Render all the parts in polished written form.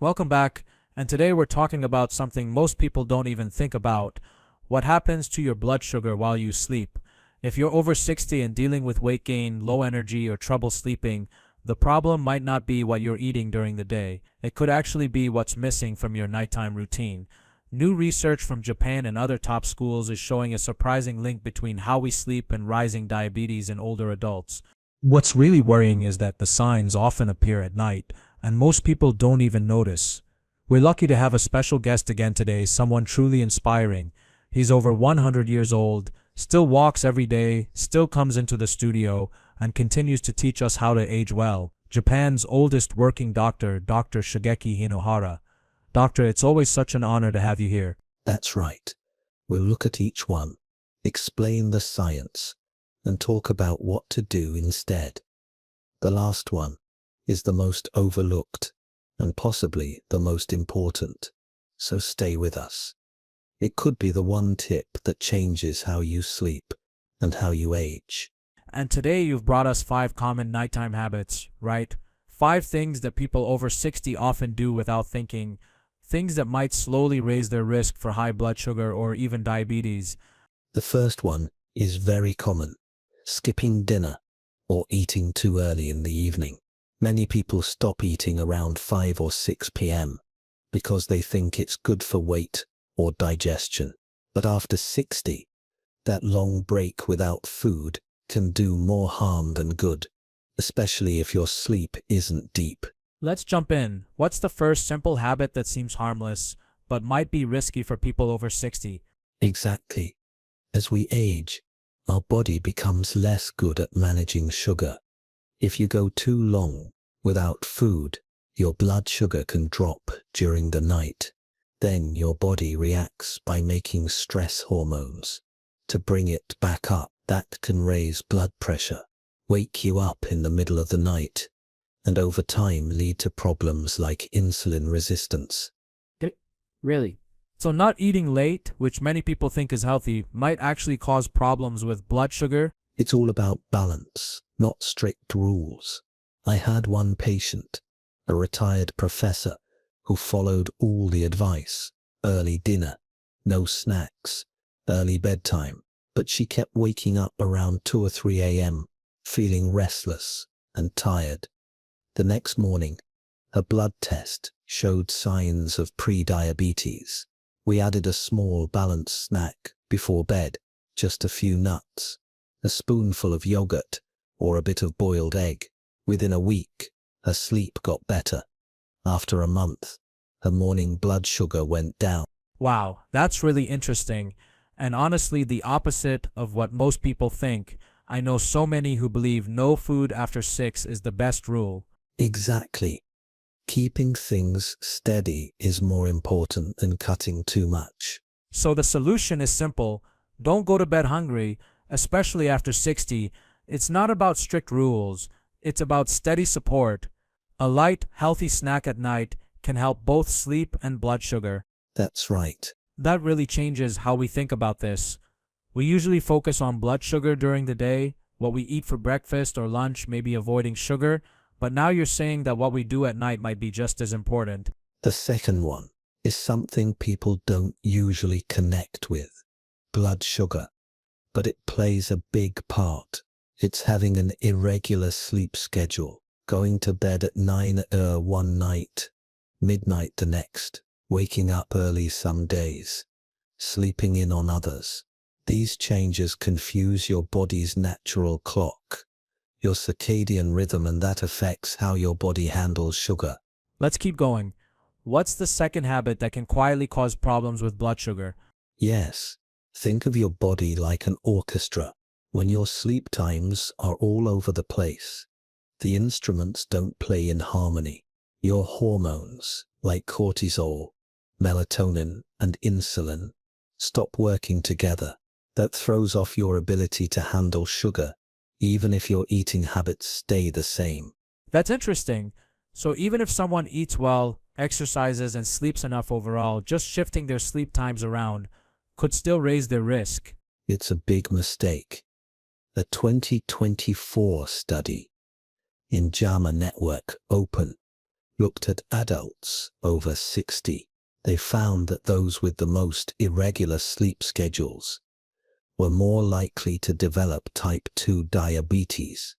Welcome back, and today we're talking about something most people don't even think about. What happens to your blood sugar while you sleep? If you're over 60 and dealing with weight gain, low energy, or trouble sleeping, the problem might not be what you're eating during the day. It could actually be what's missing from your nighttime routine. New research from Japan and other top schools is showing a surprising link between how we sleep and rising diabetes in older adults. What's really worrying is that the signs often appear at night, and most people don't even notice. We're lucky to have a special guest again today, someone truly inspiring. He's over 100 years old, still walks every day, still comes into the studio, and continues to teach us how to age well. Japan's oldest working doctor, Dr. Shigeki Hinohara. Doctor, it's always such an honor to have you here. That's right. We'll look at each one, explain the science, and talk about what to do instead. The last one is the most overlooked and possibly the most important, so stay with us. It could be the one tip that changes how you sleep and how you age. And today you've brought us 5 common nighttime habits, right? 5 things that people over 60 often do without thinking, things that might slowly raise their risk for high blood sugar or even diabetes. The first one is very common: skipping dinner or eating too early in the evening. Many people stop eating around 5 or 6 p.m. because they think it's good for weight or digestion. But after 60, that long break without food can do more harm than good, especially if your sleep isn't deep. Let's jump in. What's the first simple habit that seems harmless, but might be risky for people over 60? Exactly. As we age, our body becomes less good at managing sugar. If you go too long without food, your blood sugar can drop during the night. Then your body reacts by making stress hormones to bring it back up. That can raise blood pressure, wake you up in the middle of the night, and over time lead to problems like insulin resistance. Really? So not eating late, which many people think is healthy, might actually cause problems with blood sugar? It's all about balance, not strict rules. I had one patient, a retired professor, who followed all the advice: early dinner, no snacks, early bedtime, but she kept waking up around 2 or 3 a.m., feeling restless and tired. The next morning, her blood test showed signs of pre-diabetes. We added a small balanced snack before bed, just a few nuts, a spoonful of yogurt, or a bit of boiled egg. Within a week, her sleep got better. After a month, her morning blood sugar went down. Wow, that's really interesting, and honestly the opposite of what most people think. I know so many who believe no food after 6 is the best rule. Exactly. Keeping things steady is more important than cutting too much. So the solution is simple: don't go to bed hungry, especially after 60. It's not about strict rules, it's about steady support. A light, healthy snack at night can help both sleep and blood sugar. That's right. That really changes how we think about this. We usually focus on blood sugar during the day, what we eat for breakfast or lunch, maybe avoiding sugar, but now you're saying that what we do at night might be just as important. The second one is something people don't usually connect with: blood sugar. But it plays a big part. It's having an irregular sleep schedule, going to bed at 9 one night, midnight the next, waking up early some days, sleeping in on others. These changes confuse your body's natural clock, your circadian rhythm, and that affects how your body handles sugar. Let's keep going. What's the second habit that can quietly cause problems with blood sugar? Yes, think of your body like an orchestra. When your sleep times are all over the place, the instruments don't play in harmony. Your hormones, like cortisol, melatonin, and insulin, stop working together. That throws off your ability to handle sugar, even if your eating habits stay the same. That's interesting. So even if someone eats well, exercises, and sleeps enough overall, just shifting their sleep times around could still raise their risk. It's a big mistake. A 2024 study in JAMA Network Open looked at adults over 60. They found that those with the most irregular sleep schedules were more likely to develop type 2 diabetes,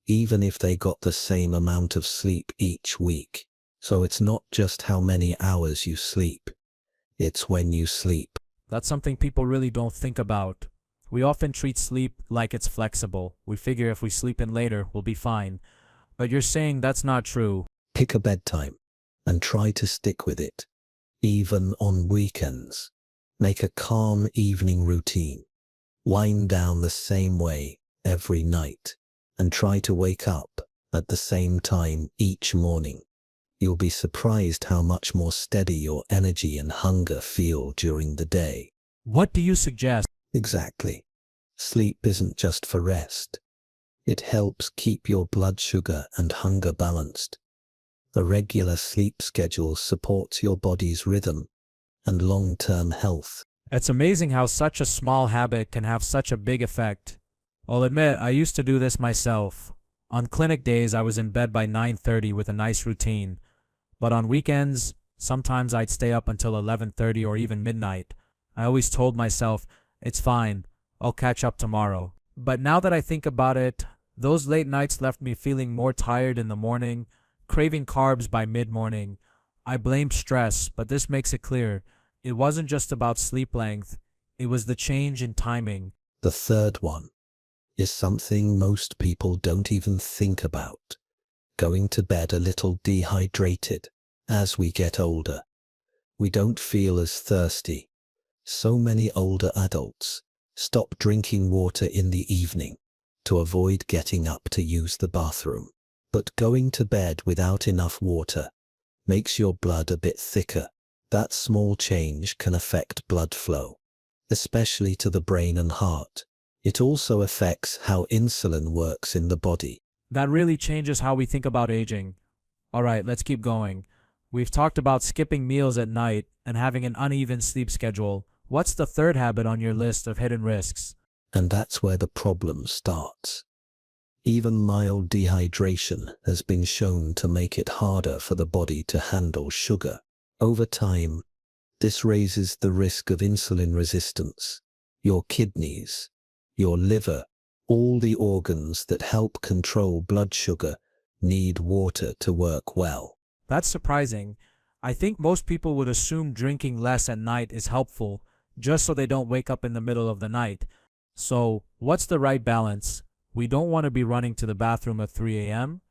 even if they got the same amount of sleep each week. So it's not just how many hours you sleep, it's when you sleep. That's something people really don't think about. We often treat sleep like it's flexible. We figure if we sleep in later, we'll be fine. But you're saying that's not true. Pick a bedtime and try to stick with it, even on weekends. Make a calm evening routine. Wind down the same way every night and try to wake up at the same time each morning. You'll be surprised how much more steady your energy and hunger feel during the day. What do you suggest? Exactly. Sleep isn't just for rest. It helps keep your blood sugar and hunger balanced. A regular sleep schedule supports your body's rhythm and long-term health. It's amazing how such a small habit can have such a big effect. I'll admit, I used to do this myself. On clinic days, I was in bed by 9:30 with a nice routine. But on weekends, sometimes I'd stay up until 11:30 or even midnight. I always told myself, it's fine, I'll catch up tomorrow. But now that I think about it, those late nights left me feeling more tired in the morning, craving carbs by mid-morning. I blamed stress, but this makes it clear. It wasn't just about sleep length, it was the change in timing. The third one is something most people don't even think about. Going to bed a little dehydrated. As we get older, we don't feel as thirsty. So many older adults stop drinking water in the evening to avoid getting up to use the bathroom. But going to bed without enough water makes your blood a bit thicker. That small change can affect blood flow, especially to the brain and heart. It also affects how insulin works in the body. That really changes how we think about aging. Alright, let's keep going. We've talked about skipping meals at night and having an uneven sleep schedule. What's the third habit on your list of hidden risks? And that's where the problem starts. Even mild dehydration has been shown to make it harder for the body to handle sugar. Over time, this raises the risk of insulin resistance. Your kidneys, your liver, all the organs that help control blood sugar need water to work well. That's surprising. I think most people would assume drinking less at night is helpful, just so they don't wake up in the middle of the night. So, what's the right balance? We don't want to be running to the bathroom at 3 a.m.,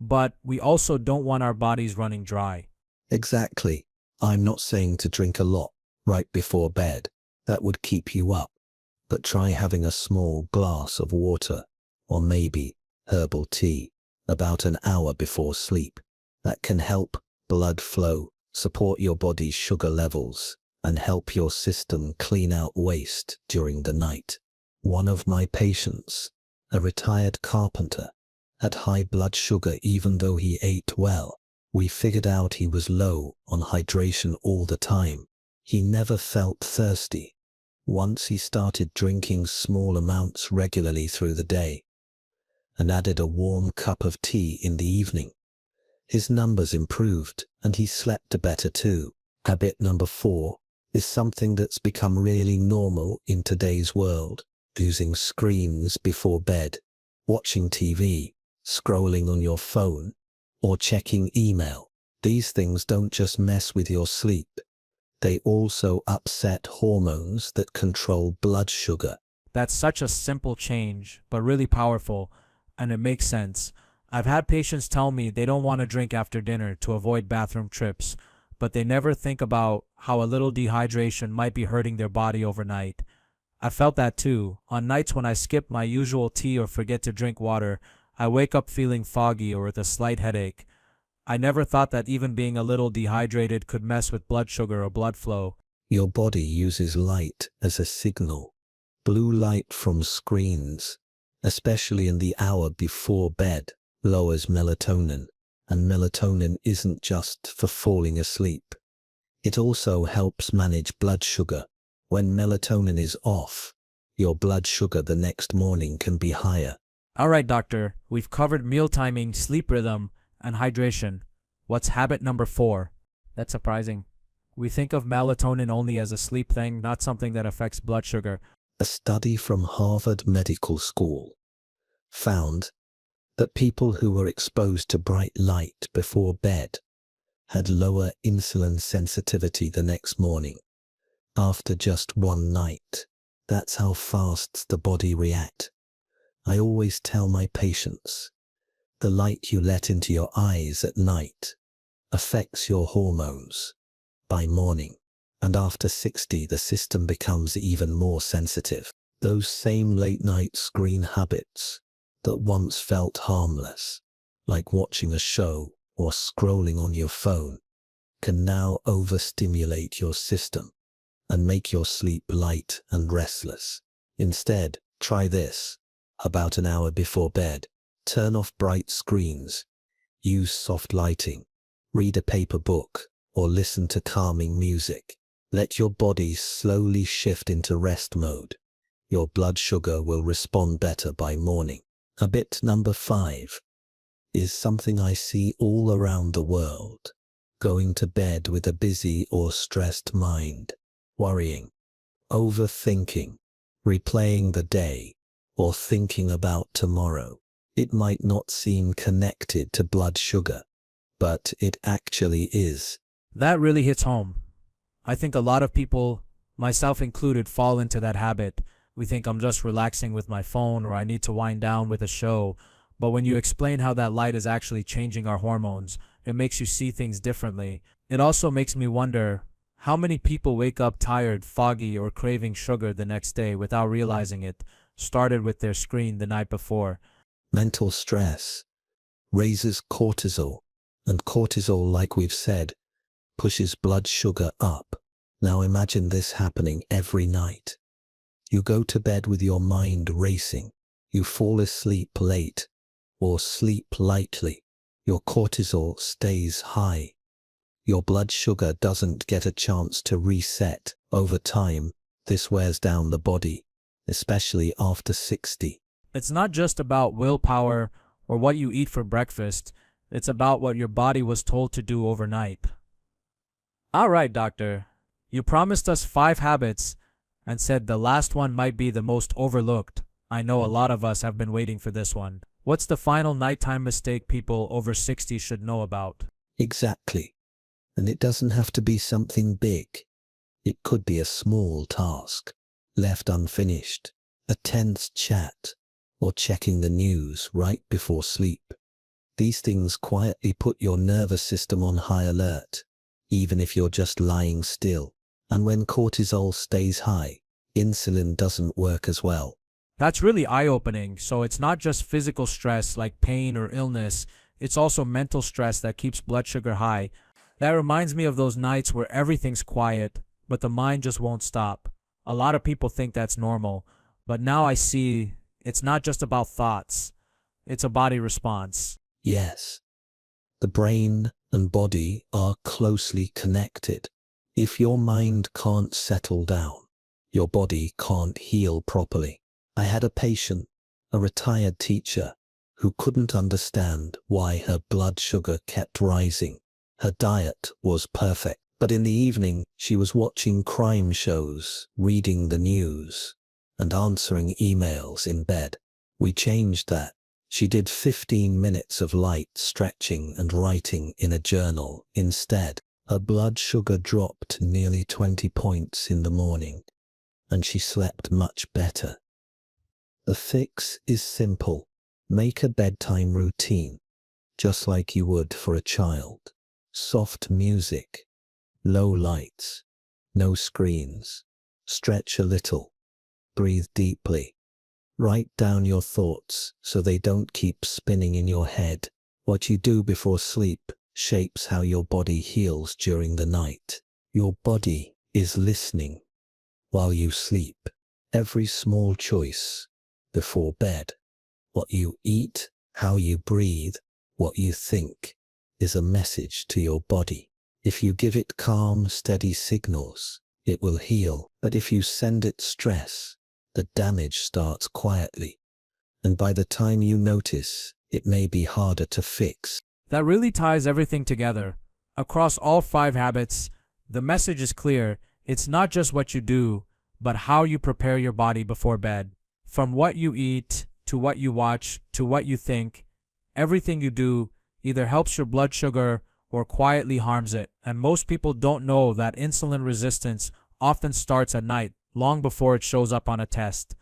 but we also don't want our bodies running dry. Exactly. I'm not saying to drink a lot right before bed. That would keep you up. But try having a small glass of water, or maybe herbal tea, about an hour before sleep. That can help blood flow, support your body's sugar levels, and help your system clean out waste during the night. One of my patients, a retired carpenter, had high blood sugar even though he ate well. We figured out he was low on hydration all the time. He never felt thirsty. Once he started drinking small amounts regularly through the day and added a warm cup of tea in the evening, his numbers improved and he slept better too. Habit number 4 is something that's become really normal in today's world: using screens before bed, watching TV, scrolling on your phone, or checking email. These things don't just mess with your sleep. They also upset hormones that control blood sugar. That's such a simple change, but really powerful, and it makes sense. I've had patients tell me they don't want to drink after dinner to avoid bathroom trips, but they never think about how a little dehydration might be hurting their body overnight. I felt that too. On nights when I skip my usual tea or forget to drink water, I wake up feeling foggy or with a slight headache. I never thought that even being a little dehydrated could mess with blood sugar or blood flow. Your body uses light as a signal. Blue light from screens, especially in the hour before bed, lowers melatonin, and melatonin isn't just for falling asleep. It also helps manage blood sugar. When melatonin is off, your blood sugar the next morning can be higher. Alright, doctor, we've covered meal timing, sleep rhythm, and hydration. What's habit number 4? That's surprising. We think of melatonin only as a sleep thing, not something that affects blood sugar. A study from Harvard Medical School found that people who were exposed to bright light before bed had lower insulin sensitivity the next morning after just one night. That's how fast the body reacts. I always tell my patients, the light you let into your eyes at night affects your hormones by morning, and after 60 the system becomes even more sensitive. Those same late night screen habits that once felt harmless, like watching a show or scrolling on your phone, can now overstimulate your system and make your sleep light and restless. Instead, try this. About an hour before bed, turn off bright screens, use soft lighting, read a paper book, or listen to calming music. Let your body slowly shift into rest mode. Your blood sugar will respond better by morning. Habit number 5 is something I see all around the world. Going to bed with a busy or stressed mind, worrying, overthinking, replaying the day, or thinking about tomorrow. It might not seem connected to blood sugar, but it actually is. That really hits home. I think a lot of people, myself included, fall into that habit. We think I'm just relaxing with my phone or I need to wind down with a show. But when you explain how that light is actually changing our hormones, it makes you see things differently. It also makes me wonder how many people wake up tired, foggy, or craving sugar the next day without realizing it started with their screen the night before. Mental stress raises cortisol, and cortisol, like we've said, pushes blood sugar up. Now imagine this happening every night. You go to bed with your mind racing. You fall asleep late or sleep lightly. Your cortisol stays high. Your blood sugar doesn't get a chance to reset. Over time, this wears down the body, especially after 60. It's not just about willpower or what you eat for breakfast. It's about what your body was told to do overnight. All right, doctor. You promised us 5 habits and said the last one might be the most overlooked. I know a lot of us have been waiting for this one. What's the final nighttime mistake people over 60 should know about? Exactly. And it doesn't have to be something big. It could be a small task, left unfinished, a tense chat, or checking the news right before sleep. These things quietly put your nervous system on high alert, even if you're just lying still. And when cortisol stays high, insulin doesn't work as well. That's really eye-opening. So it's not just physical stress like pain or illness, it's also mental stress that keeps blood sugar high. That reminds me of those nights where everything's quiet, but the mind just won't stop. A lot of people think that's normal, but now I see it's not just about thoughts, it's a body response. Yes, the brain and body are closely connected. If your mind can't settle down, your body can't heal properly. I had a patient, a retired teacher, who couldn't understand why her blood sugar kept rising. Her diet was perfect, but in the evening she was watching crime shows, reading the news, and answering emails in bed. We changed that. She did 15 minutes of light stretching and writing in a journal instead. Her blood sugar dropped nearly 20 points in the morning, and she slept much better. The fix is simple. Make a bedtime routine, just like you would for a child. Soft music, low lights, no screens. Stretch a little, breathe deeply. Write down your thoughts so they don't keep spinning in your head. What you do before sleep shapes how your body heals during the night. Your body is listening while you sleep. Every small choice before bed, what you eat, how you breathe, what you think, is a message to your body. If you give it calm, steady signals, it will heal. But if you send it stress, the damage starts quietly. And by the time you notice, it may be harder to fix. That really ties everything together. Across all 5 habits, the message is clear. It's not just what you do, but how you prepare your body before bed. From what you eat, to what you watch, to what you think, everything you do either helps your blood sugar or quietly harms it. And most people don't know that insulin resistance often starts at night, long before it shows up on a test.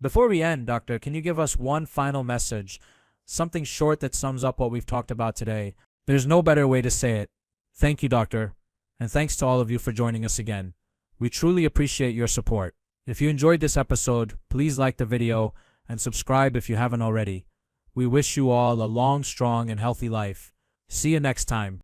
Before we end, doctor, can you give us one final message? Something short that sums up what we've talked about today. There's no better way to say it. Thank you, doctor. And thanks to all of you for joining us again. We truly appreciate your support. If you enjoyed this episode, please like the video and subscribe if you haven't already. We wish you all a long, strong, and healthy life. See you next time.